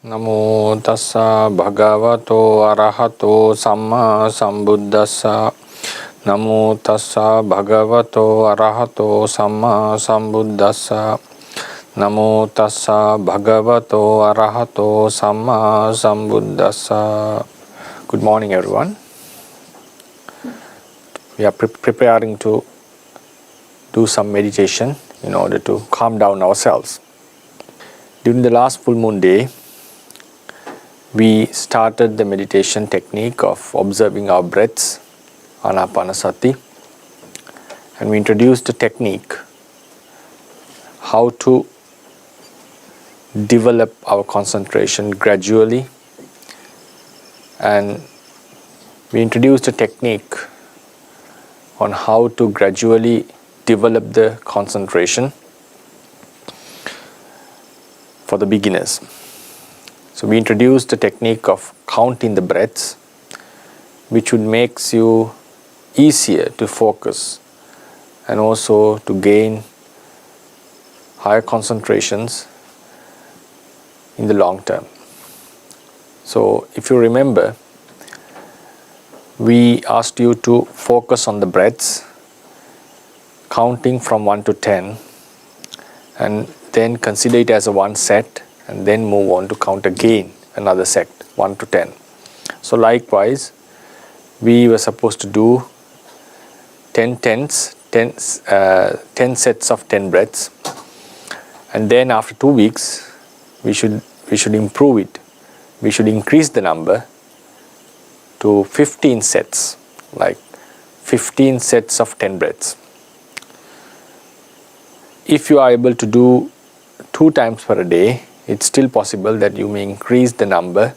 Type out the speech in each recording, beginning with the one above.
Namo tassa bhagavato arahato samma sambuddhassa. Namo tassa bhagavato arahato samma sambuddhassa. Namo tassa bhagavato arahato samma sambuddhassa. Good morning, everyone. We are preparing to do some meditation in order to calm down ourselves. During the last full moon day, we started the meditation technique of observing our breaths, āNΑPΑNASATI, and we introduced the technique how to develop our concentration gradually, and we introduced a technique on how to gradually develop the concentration for the beginners. So we introduced the technique of counting the breaths, which would make you easier to focus and also to gain higher concentrations in the long term. So if you remember, we asked you to focus on the breaths, counting from 1 to 10, and then consider it as a one set, and then move on to count again another set, 1 to 10. So likewise, we were supposed to do 10 sets of 10 breaths, and then after 2 weeks, we should improve it. We should increase the number to 15 sets, like 15 sets of 10 breaths. If you are able to do 2 times per day, it's still possible that you may increase the number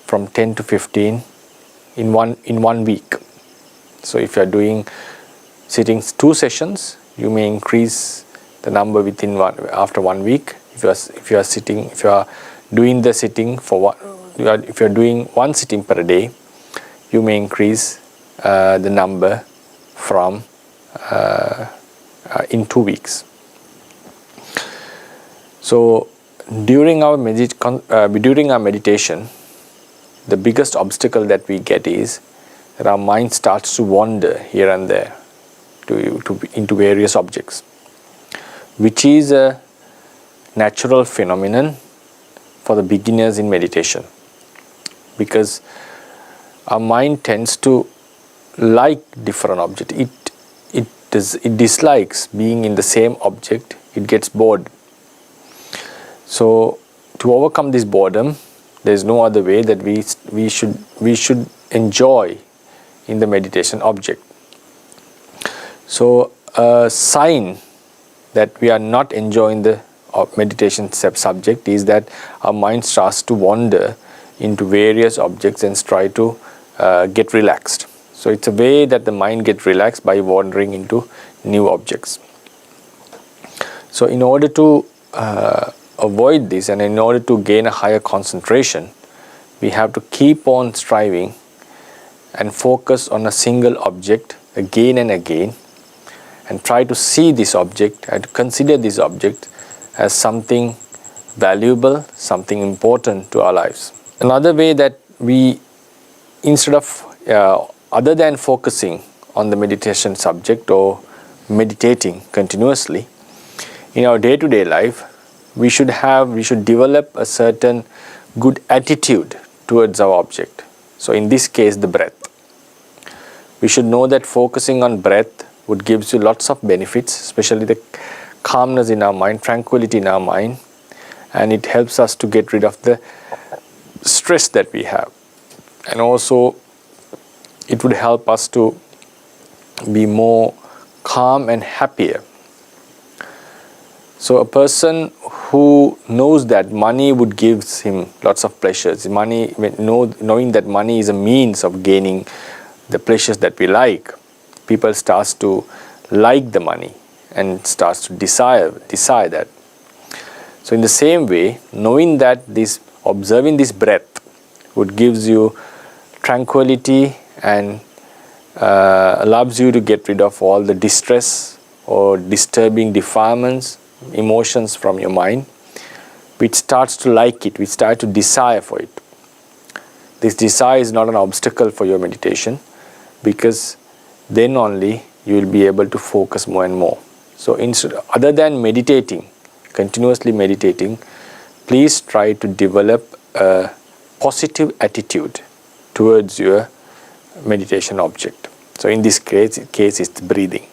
from 10 to 15 in one week. So if you are doing sitting 2 sessions, you may increase the number after 1 week. If you are doing the sitting if you are doing 1 sitting per day, you may increase the number from in 2 weeks. So during our meditation, the biggest obstacle that we get is that our mind starts to wander here and there into various objects, which is a natural phenomenon for the beginners in meditation, because our mind tends to like different objects. It dislikes being in the same object. It gets bored. So to overcome this boredom, there is no other way that we should enjoy in the meditation object. So a sign that we are not enjoying the meditation subject is that our mind starts to wander into various objects and try to get relaxed. So it's a way that the mind gets relaxed by wandering into new objects. So in order to avoid this, and in order to gain a higher concentration, we have to keep on striving and focus on a single object again and again, and try to see this object and consider this object as something valuable, something important to our lives. Another way that we, instead of other than focusing on the meditation subject or meditating continuously, in our day-to-day life, we should develop a certain good attitude towards our object. So in this case, the breath. We should know that focusing on breath would give you lots of benefits, especially the calmness in our mind, tranquility in our mind, and it helps us to get rid of the stress that we have. And also, it would help us to be more calm and happier. So a person who knows that money would give him lots of pleasures, knowing that money is a means of gaining the pleasures that we like, people starts to like the money and starts to desire that. So in the same way, knowing that observing this breath would gives you tranquility and allows you to get rid of all the distress or disturbing defilements, emotions from your mind, which starts to like it, which starts to desire for it. This desire is not an obstacle for your meditation, because then only you will be able to focus more and more. So instead, other than meditating, continuously meditating, please try to develop a positive attitude towards your meditation object. So in this case it's breathing.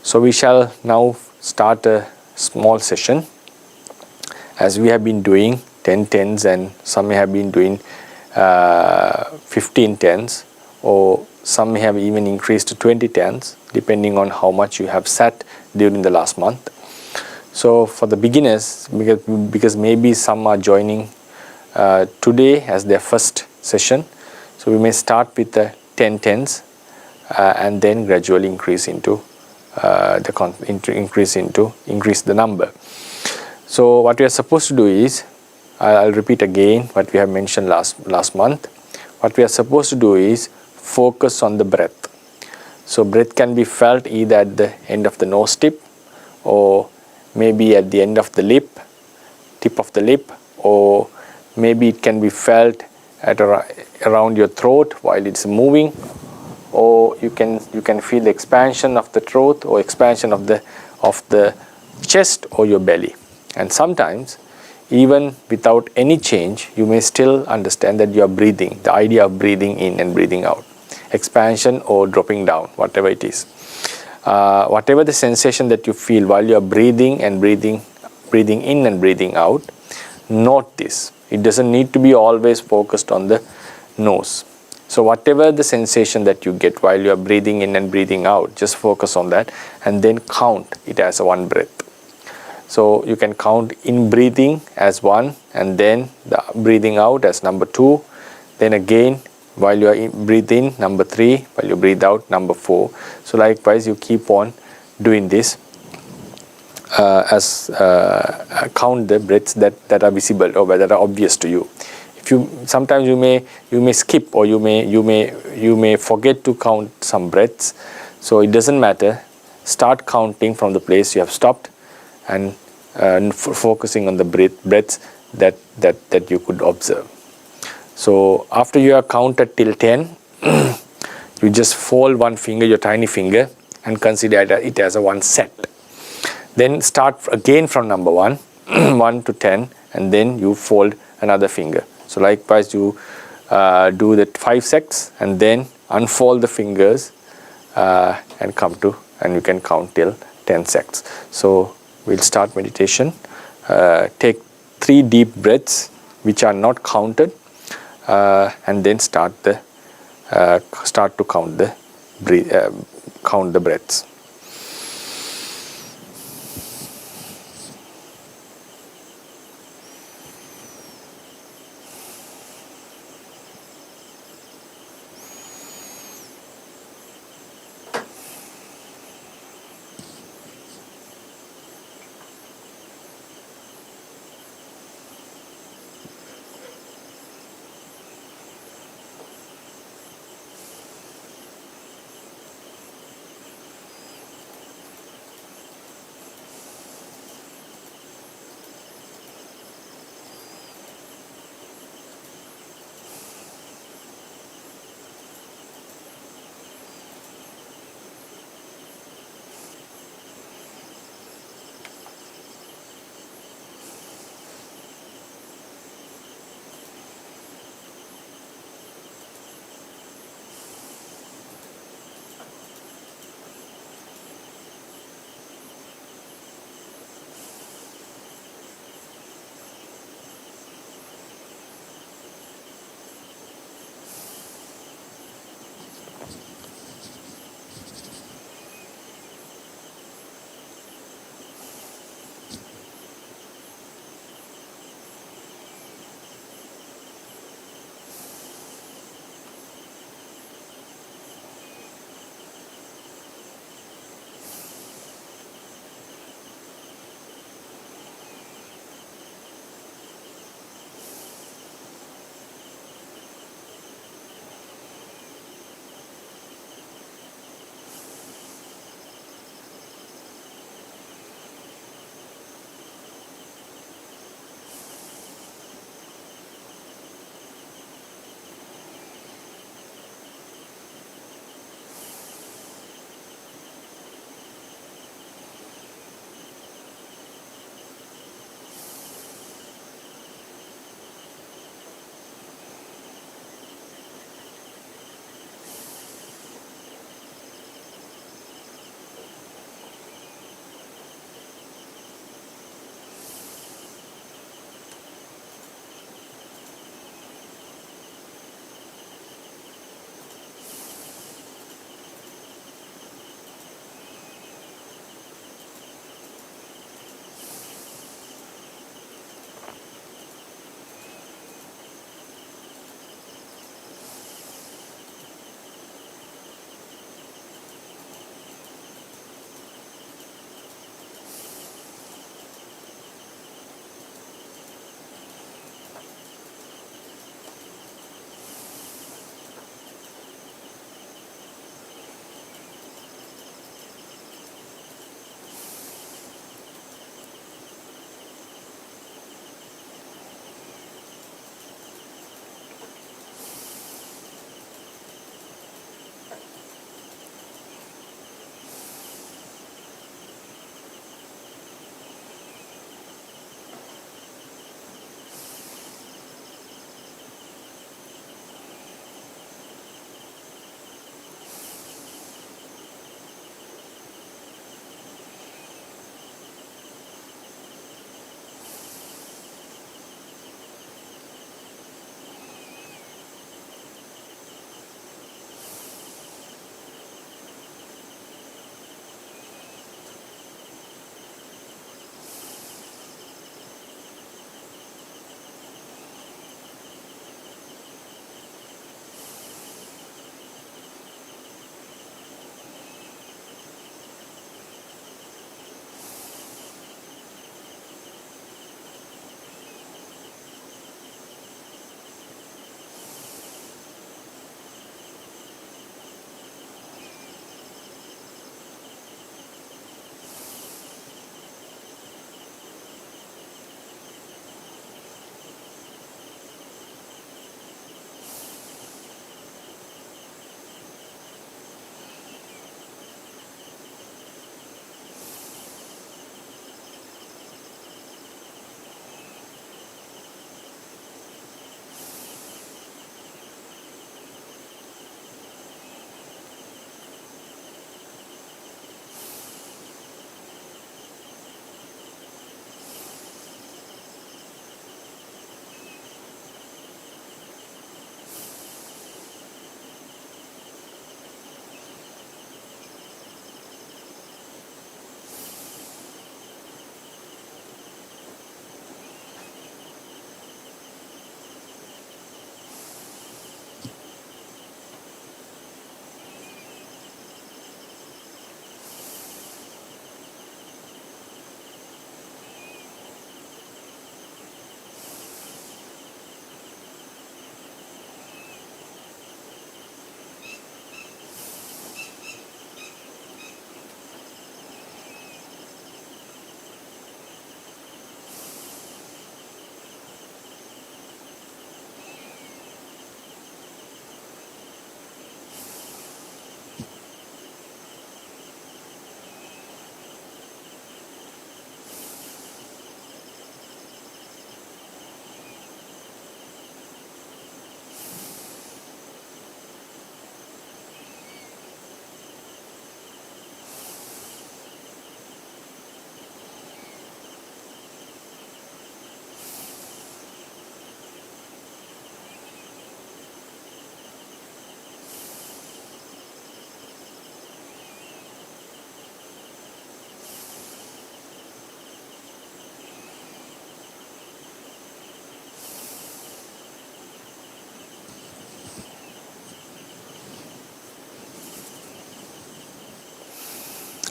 So we shall now start a small session, as we have been doing 10 tens, and some may have been doing 15 tens, or some may have even increased to 20 tens, depending on how much you have sat during the last month. So for the beginners, because maybe some are joining today as their first session, so we may start with the 10 tens and then gradually increase into increase the number. So what we are supposed to do is, I'll repeat again what we have mentioned last month. What we are supposed to do is focus on the breath. So breath can be felt either at the end of the nose tip, or maybe at the end of the tip of the lip, or maybe it can be felt at around your throat while it's moving, or you can feel the expansion of the throat or expansion of the chest or your belly. And sometimes, even without any change, you may still understand that you are breathing, the idea of breathing in and breathing out, expansion or dropping down, whatever it is. Whatever the sensation that you feel while you are breathing in and breathing out, note this. It doesn't need to be always focused on the nose. So whatever the sensation that you get while you are breathing in and breathing out, just focus on that and then count it as one breath. So you can count in breathing as 1, and then the breathing out as number 2. Then again, while you are breathe in, number 3. While you breathe out, number 4. So likewise, you keep on doing this count the breaths that are visible or that are obvious to you. Sometimes you may skip, or you may forget to count some breaths. So it doesn't matter. Start counting from the place you have stopped, and focusing on the breaths that you could observe. So after you have counted till 10, you just fold one finger, your tiny finger, and consider it as a one set. Then start again from number 1, 1 to 10, and then you fold another finger. So likewise, you do the 5 sets, and then unfold the fingers and you can count till 10 sets. So we'll start meditation. Take 3 deep breaths which are not counted, and then start to count the breaths.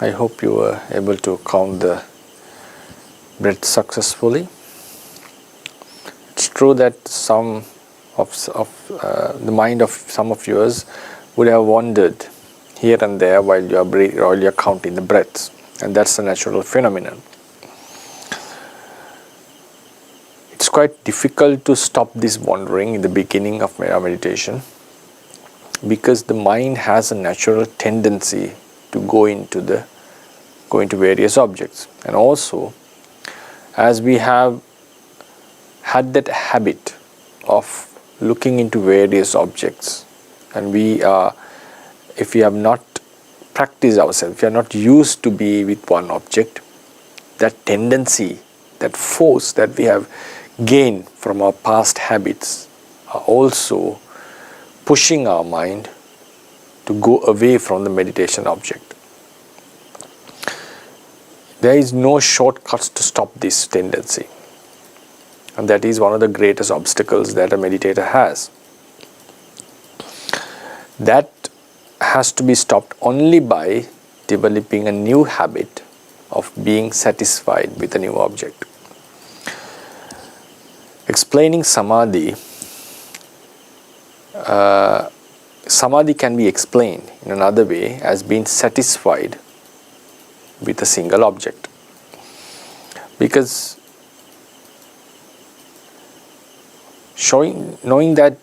I hope you were able to count the breath successfully. It's true that some of the mind of some of yours would have wandered here and there while you're counting the breaths, and that's a natural phenomenon. It's quite difficult to stop this wandering in the beginning of our meditation, because the mind has a natural tendency to go into various objects. And also, as we have had that habit of looking into various objects, and if we have not practiced ourselves, if we are not used to be with one object, that tendency, that force that we have gained from our past habits are also pushing our mind to go away from the meditation object. There is no shortcuts to stop this tendency, and that is one of the greatest obstacles that a meditator has. That has to be stopped only by developing a new habit of being satisfied with a new object. Explaining samadhi, samadhi can be explained in another way as being satisfied with a single object. Because knowing that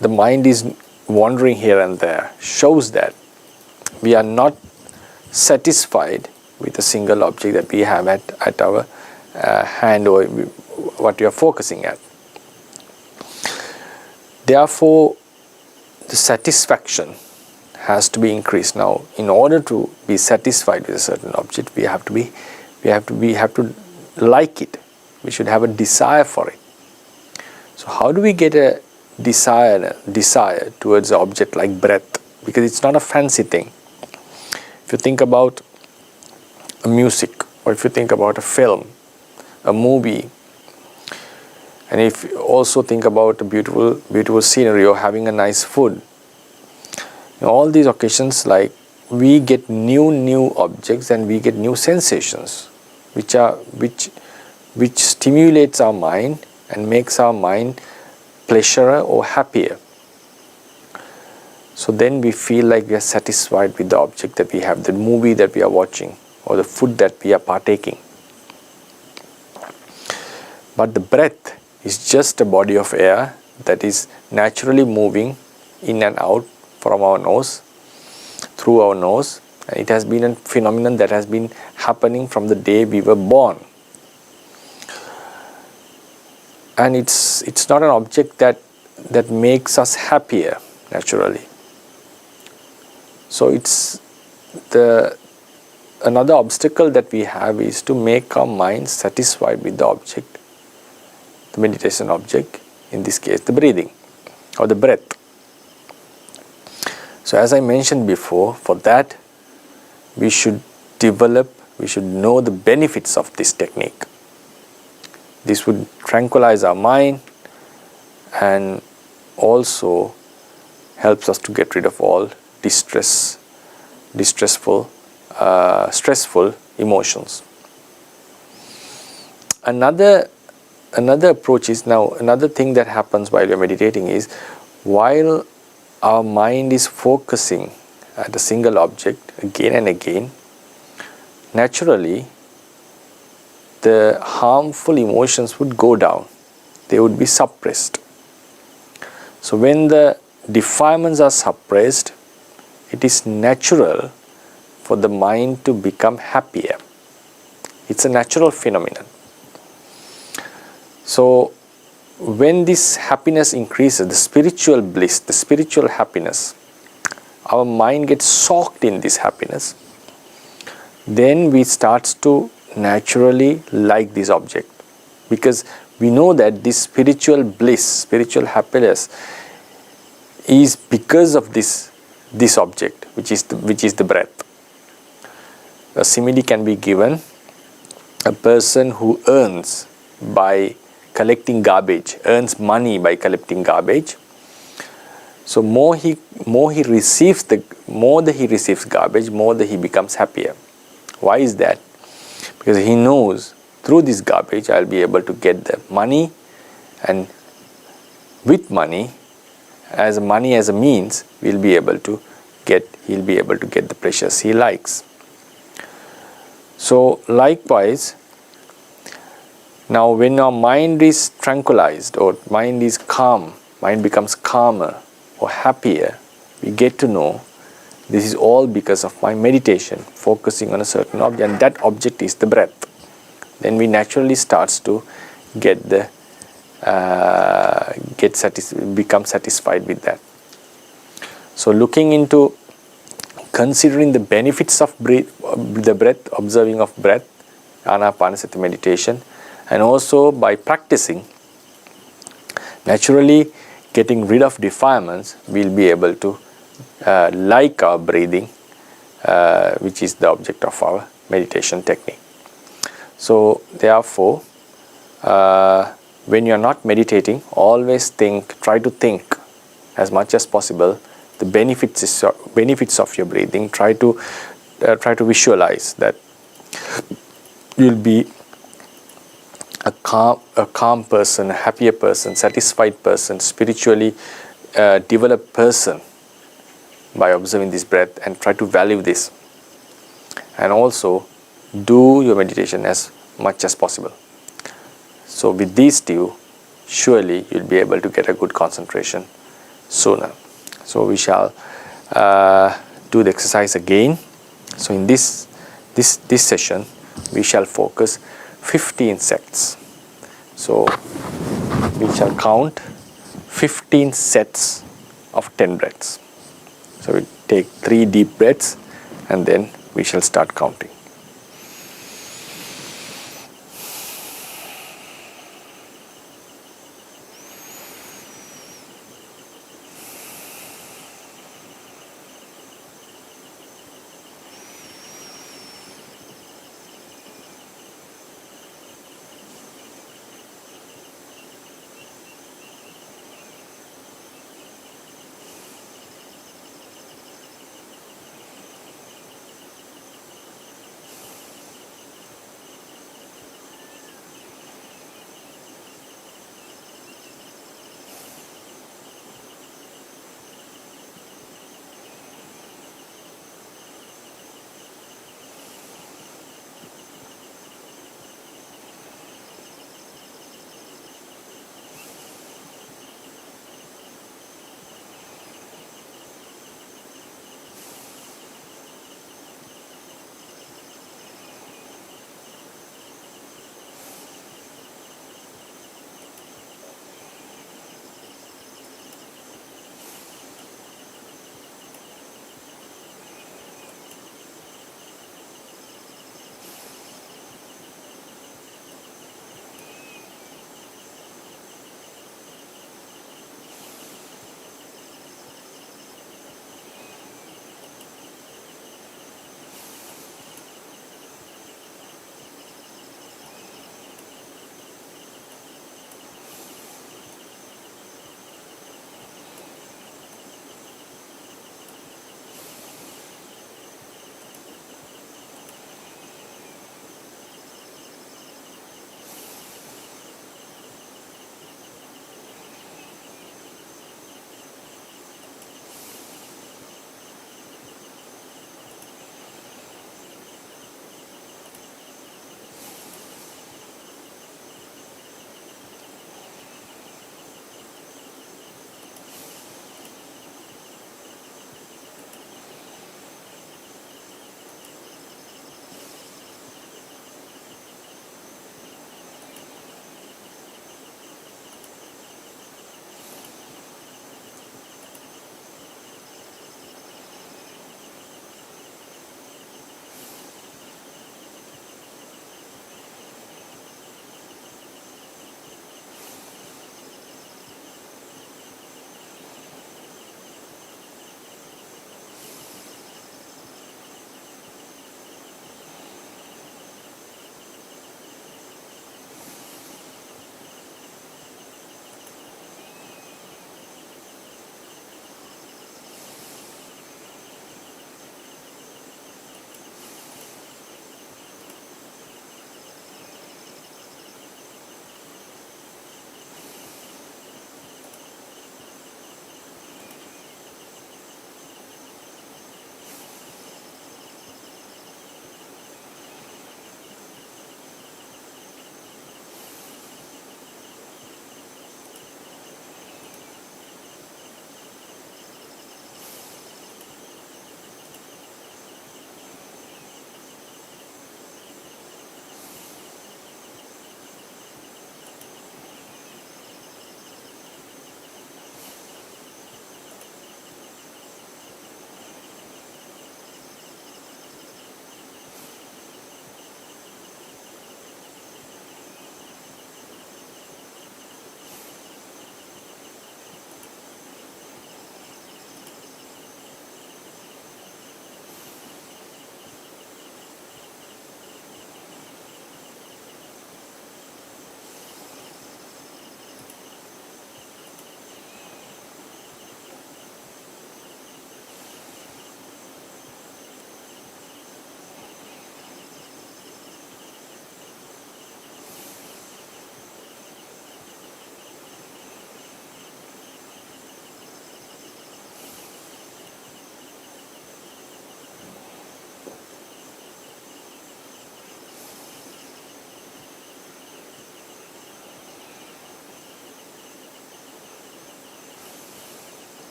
the mind is wandering here and there shows that we are not satisfied with a single object that we have at our hand, or what we are focusing at. Therefore, the satisfaction has to be increased. Now, in order to be satisfied with a certain object, we have to like it. We should have a desire for it. So how do we get a desire towards an object like breath? Because it's not a fancy thing. If you think about a music, or if you think about a film, a movie, and if you also think about a beautiful scenery or having a nice food, in all these occasions, like, we get new objects and we get new sensations which stimulates our mind and makes our mind pleasurer or happier. So then we feel like we are satisfied with the object that we have, the movie that we are watching, or the food that we are partaking. But the breath is just a body of air that is naturally moving in and out from our nose, through our nose. And it has been a phenomenon that has been happening from the day we were born. And it's not an object that makes us happier naturally. So it's another obstacle that we have is to make our mind satisfied with the object, the meditation object, in this case the breathing or the breath. So as I mentioned before, for that we should know the benefits of this technique. This would tranquilize our mind and also helps us to get rid of all stressful emotions. Another approach is, now another thing that happens while you're meditating is, while our mind is focusing at a single object again and again, naturally the harmful emotions would go down. They would be suppressed. So when the defilements are suppressed, it is natural for the mind to become happier. It's a natural phenomenon. So when this happiness increases, the spiritual bliss, the spiritual happiness, our mind gets soaked in this happiness, then we start to naturally like this object, because we know that this spiritual bliss, spiritual happiness is because of this object, which is the breath. A simile can be given: a person who earns by collecting garbage, earns money by collecting garbage. So more he receives garbage, more he becomes happier. Why is that? Because he knows through this garbage I'll be able to get the money, and with money as a means he'll be able to get the pleasures he likes. So likewise, now when our mind is tranquilized or mind is calm, mind becomes calmer or happier, we get to know this is all because of my meditation, focusing on a certain object, and that object is the breath. Then we naturally starts to become satisfied with that. So looking into considering the benefits of the breath, observing of breath, āNāPāNASATI meditation, and also by practicing, naturally getting rid of defilements, we'll be able to like our breathing, which is the object of our meditation technique. So therefore, when you are not meditating, always try to think as much as possible the benefits of your breathing. Try to visualize that you'll be a calm person, a happier person, satisfied person, spiritually developed person by observing this breath, and try to value this, and also do your meditation as much as possible. So with these two, surely you'll be able to get a good concentration sooner. So we shall do the exercise again. So in this session, we shall focus 15 sets. So we shall count 15 sets of 10 breaths. So we take 3 deep breaths and then we shall start counting.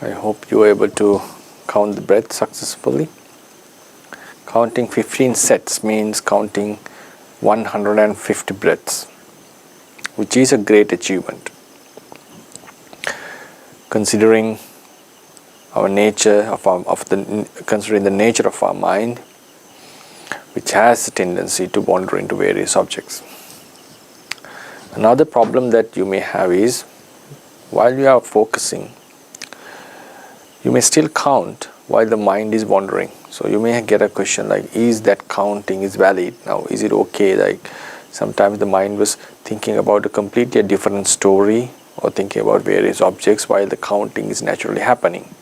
I hope you are able to count the breath successfully. Counting 15 sets means counting 150 breaths, which is a great achievement. Considering our nature considering the nature of our mind, which has a tendency to wander into various objects. Another problem that you may have is, while you are focusing, you may still count while the mind is wandering. So you may get a question like, is that counting is valid? Now, is it okay? Like sometimes the mind was thinking about a completely different story or thinking about various objects while the counting is naturally happening.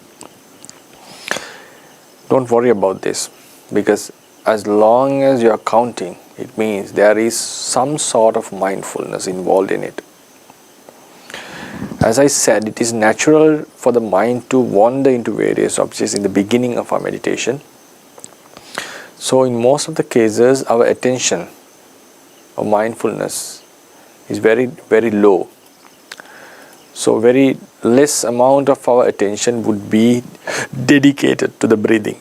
Don't worry about this, because as long as you are counting, it means there is some sort of mindfulness involved in it. As I said, it is natural for the mind to wander into various objects in the beginning of our meditation. So in most of the cases, our attention or mindfulness is very, very low. So very less amount of our attention would be dedicated to the breathing,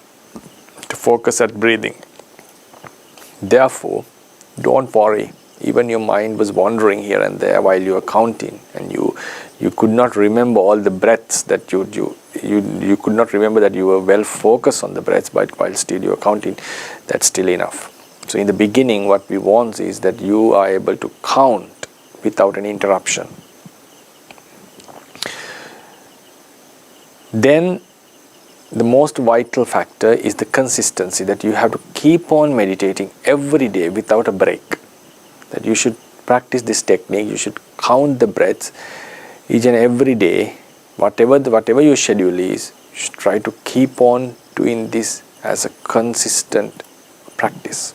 to focus at breathing. Therefore, don't worry. Even your mind was wandering here and there while you were counting, and you could not remember all the breaths that you could not remember that you were well focused on the breaths, but while still you were counting, that's still enough. So in the beginning, what we want is that you are able to count without any interruption. Then the most vital factor is the consistency, that you have to keep on meditating every day without a break. That you should practice this technique, you should count the breaths each and every day. Whatever your schedule is, you should try to keep on doing this as a consistent practice.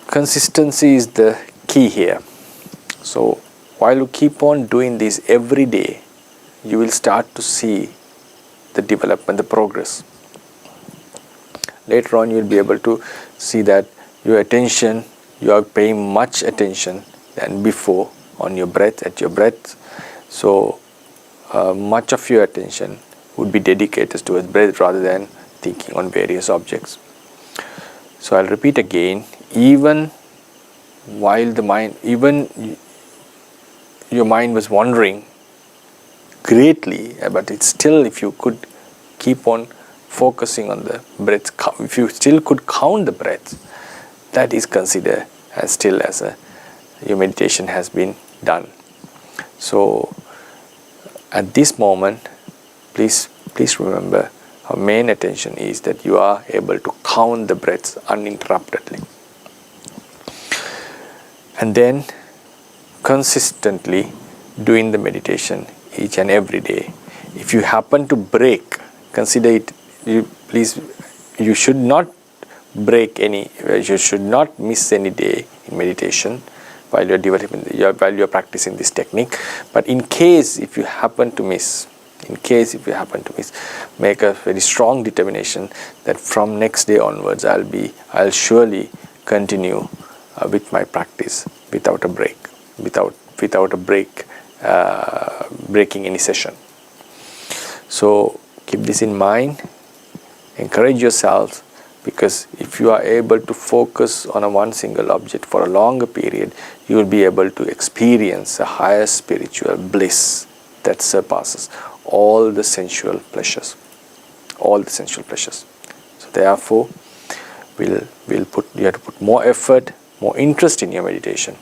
Consistency is the key here. So while you keep on doing this every day, you will start to see the development, the progress. Later on, you will be able to see that your attention, you are paying much attention than before on your breath, at your breath. So much of your attention would be dedicated towards breath rather than thinking on various objects. So I'll repeat again, even while your mind was wandering greatly, but it's still, if you could keep on focusing on the breath, if you still could count the breaths, that is considered as still as your meditation has been done. So at this moment, please remember, our main attention is that you are able to count the breaths uninterruptedly, and then consistently doing the meditation each and every day. If you happen to break, consider it, you should not break any, you should not miss any day in meditation while you're practicing this technique. But in case if you happen to miss, make a very strong determination that from next day onwards I'll surely continue with my practice without a break, breaking any session. So keep this in mind, encourage yourself, because if you are able to focus on one single object for a longer period, you will be able to experience a higher spiritual bliss that surpasses all the sensual pleasures. So therefore, you have to put more effort, more interest in your meditation,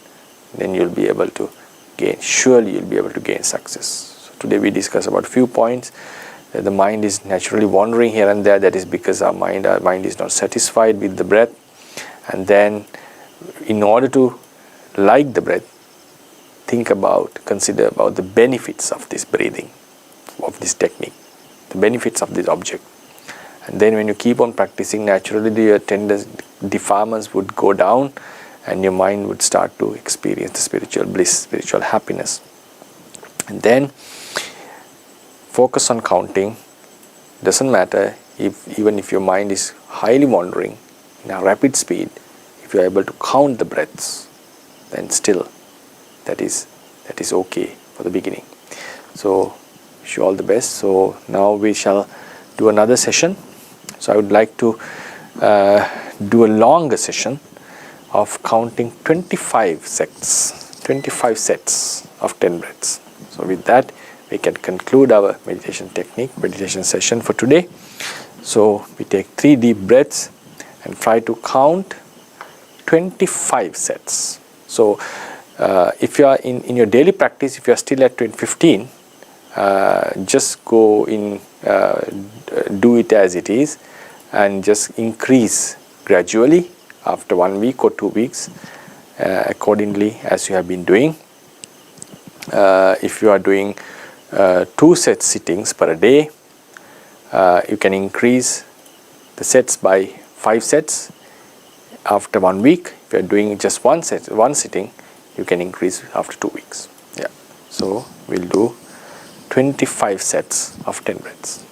then you'll be able to gain success. So today we discussed about few points. The mind is naturally wandering here and there. That is because our mind is not satisfied with the breath. And then in order to like the breath, consider about the benefits of this breathing, of this technique, the benefits of this object. And then when you keep on practicing, naturally your defilements would go down and your mind would start to experience the spiritual bliss, spiritual happiness. And then focus on counting. Doesn't matter even if your mind is highly wandering in a rapid speed, if you are able to count the breaths, then still that is okay for the beginning. So Wish you all the best. So now we shall do another session. So I would like to do a longer session of counting 25 sets of 10 breaths. So with that, we can conclude our meditation session for today. So we take 3 deep breaths and try to count 25 sets. So if you are in your daily practice, if you are still at 15, just go in, do it as it is, and just increase gradually after 1 week or 2 weeks, accordingly as you have been doing. If you are doing 2 set sittings per day, you can increase the sets by 5 sets after 1 week. If you are doing just one sitting, you can increase after 2 weeks. Yeah. So we'll do 25 sets of 10 breaths.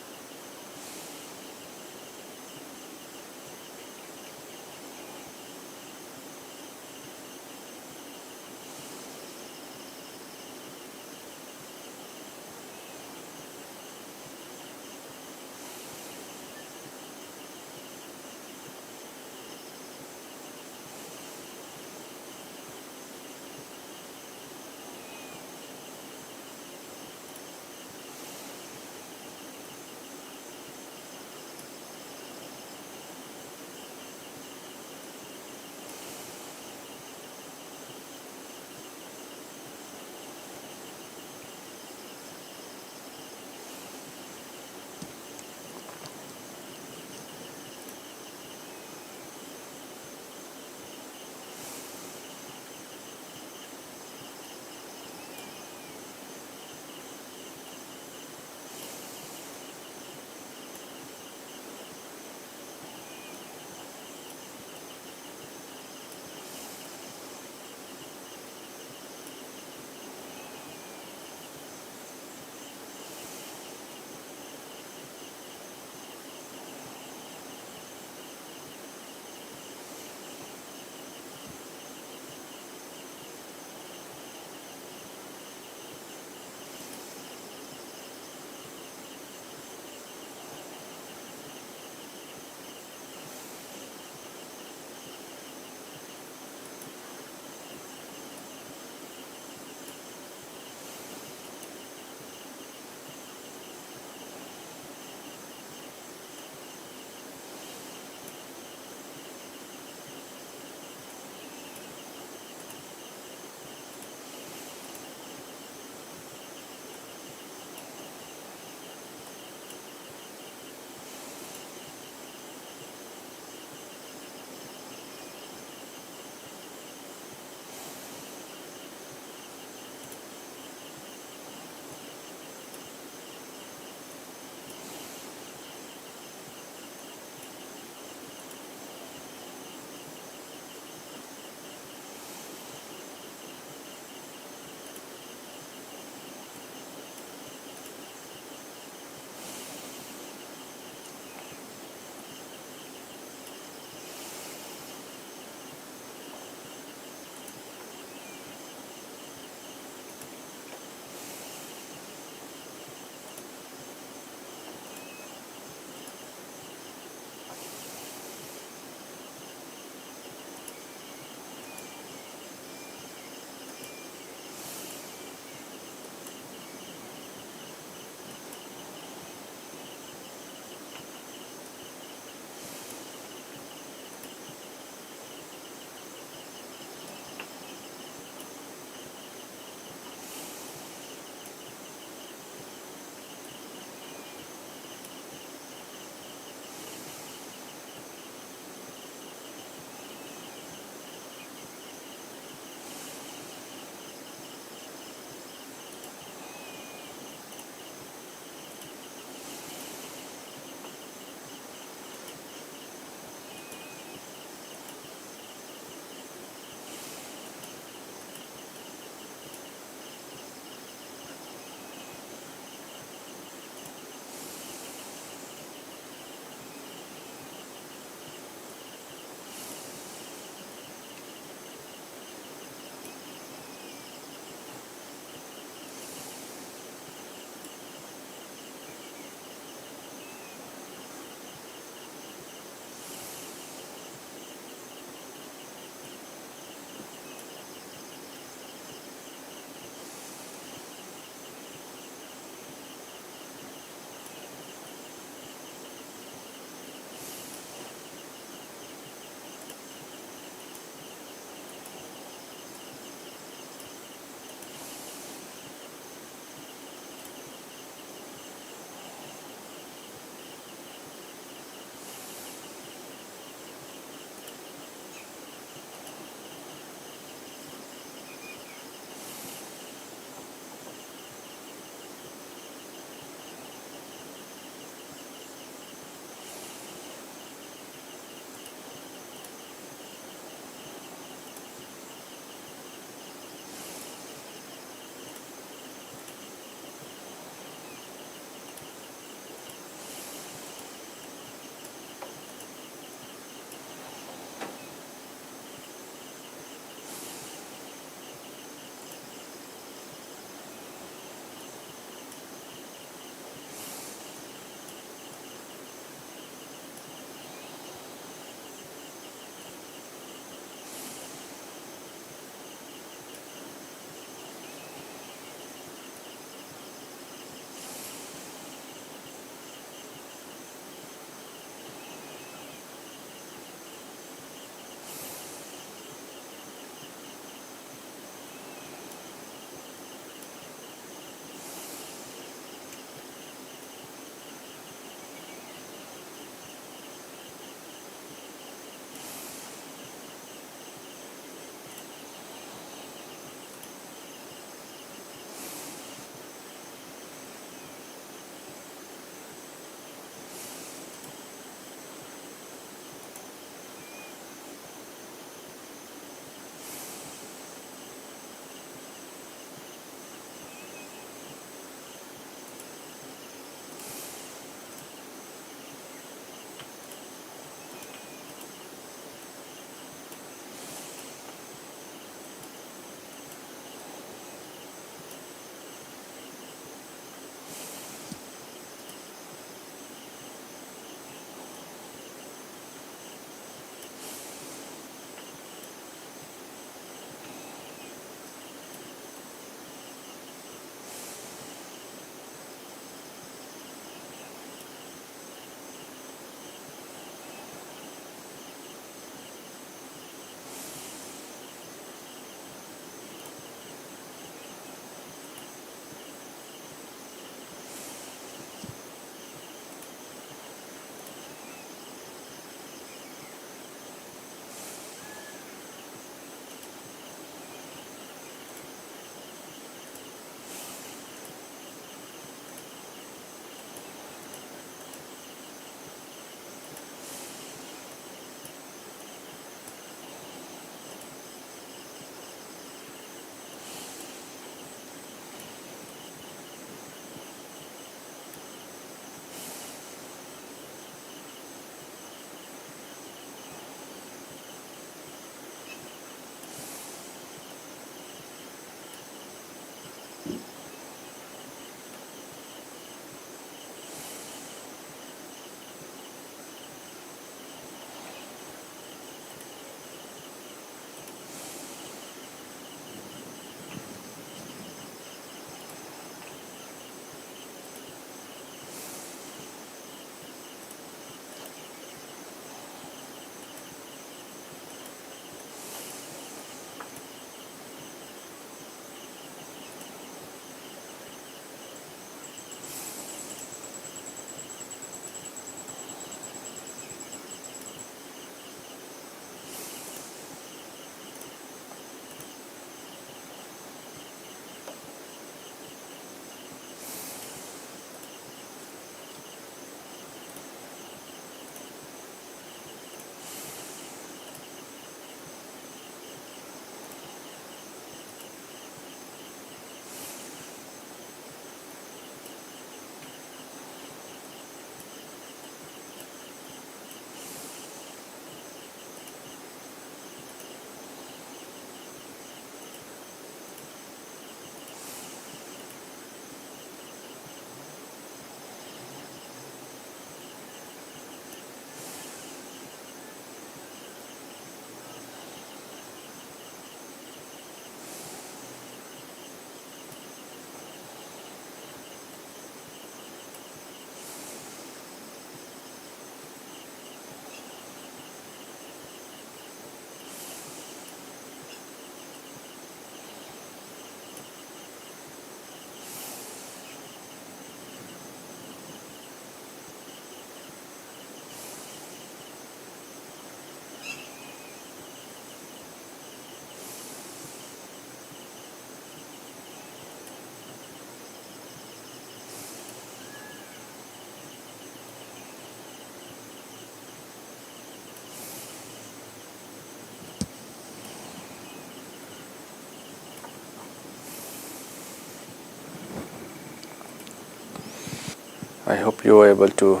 I hope you are able to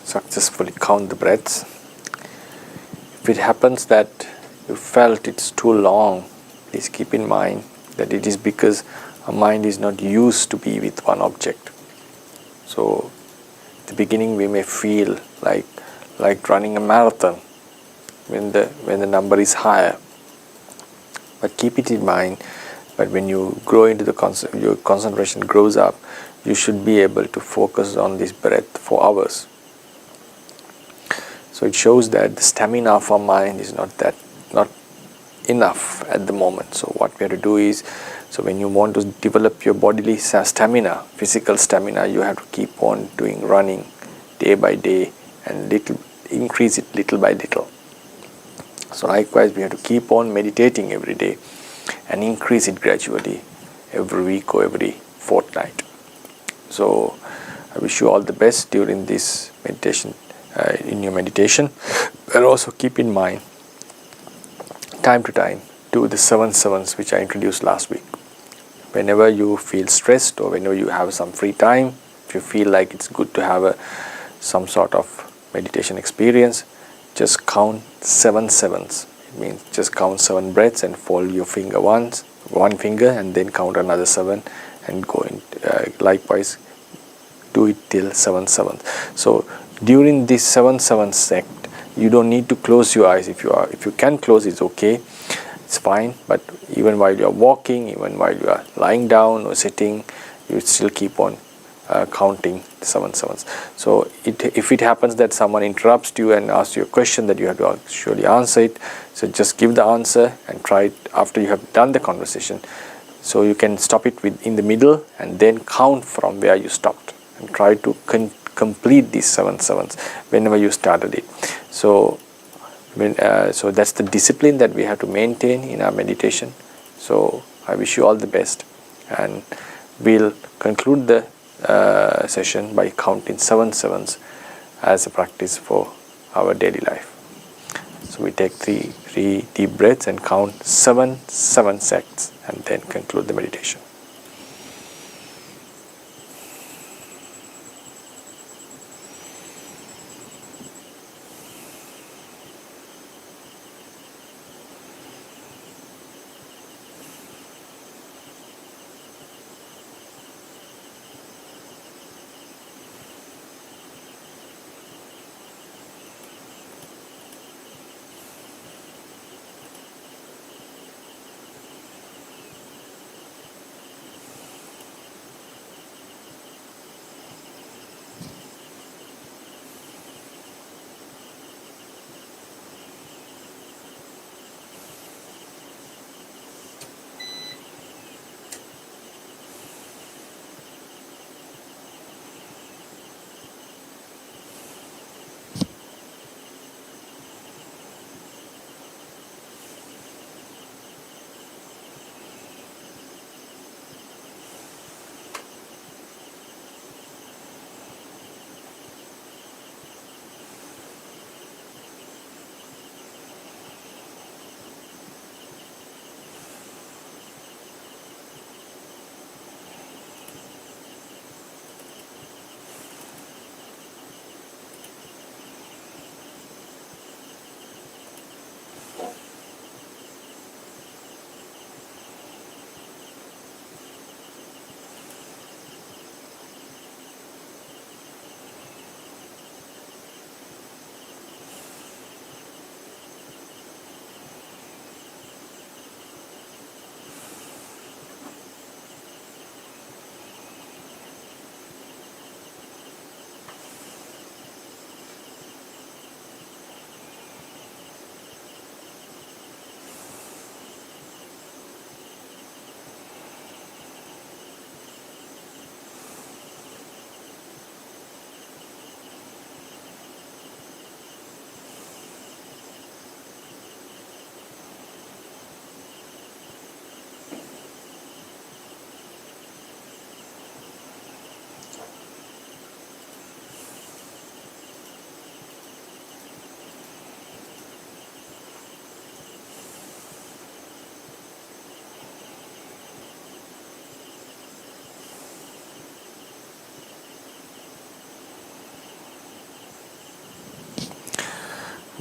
successfully count the breaths. If it happens that you felt it's too long, please keep in mind that it is because our mind is not used to be with one object. So at the beginning we may feel like running a marathon when the number is higher. But keep it in mind, but when you grow into your concentration grows up, you should be able to focus on this breath for hours. So it shows that the stamina of our mind is not enough at the moment. So what we have to do is, so when you want to develop your bodily stamina, physical stamina, you have to keep on doing running day by day and increase it little by little. So likewise, we have to keep on meditating every day and increase it gradually every week or every fortnight. So I wish you all the best during this meditation, in your meditation. And also keep in mind, time to time, do the 7 sevens which I introduced last week. Whenever you feel stressed or whenever you have some free time, if you feel like it's good to have some sort of meditation experience, just count 7 sevens. It means just count 7 breaths and fold your finger one finger and then count another 7 and go in. Likewise, do it till 7 sevens. So during this 7 sevens sect, you don't need to close your eyes. If you can close, it's okay, it's fine. But even while you are walking, even while you are lying down or sitting, you still keep on counting 7 sevens. So if it happens that someone interrupts you and asks you a question that you have to actually answer it, so just give the answer and try it after you have done the conversation. So you can stop it in the middle and then count from where you stopped and try to complete these 7 sevens whenever you started it. So so that's the discipline that we have to maintain in our meditation. So I wish you all the best, and we'll conclude the session by counting 7 sevens as a practice for our daily life. So we take three deep breaths and count 7 sects and then conclude the meditation.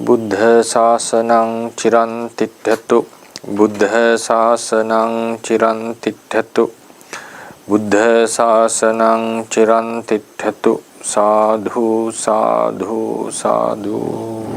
Buddha Sasanang Chiran Tithatu. Buddha Sasanang Chiran Tithatu. Buddha Sasanang Chiran Tithatu. Sadhu, sadhu, sadhu.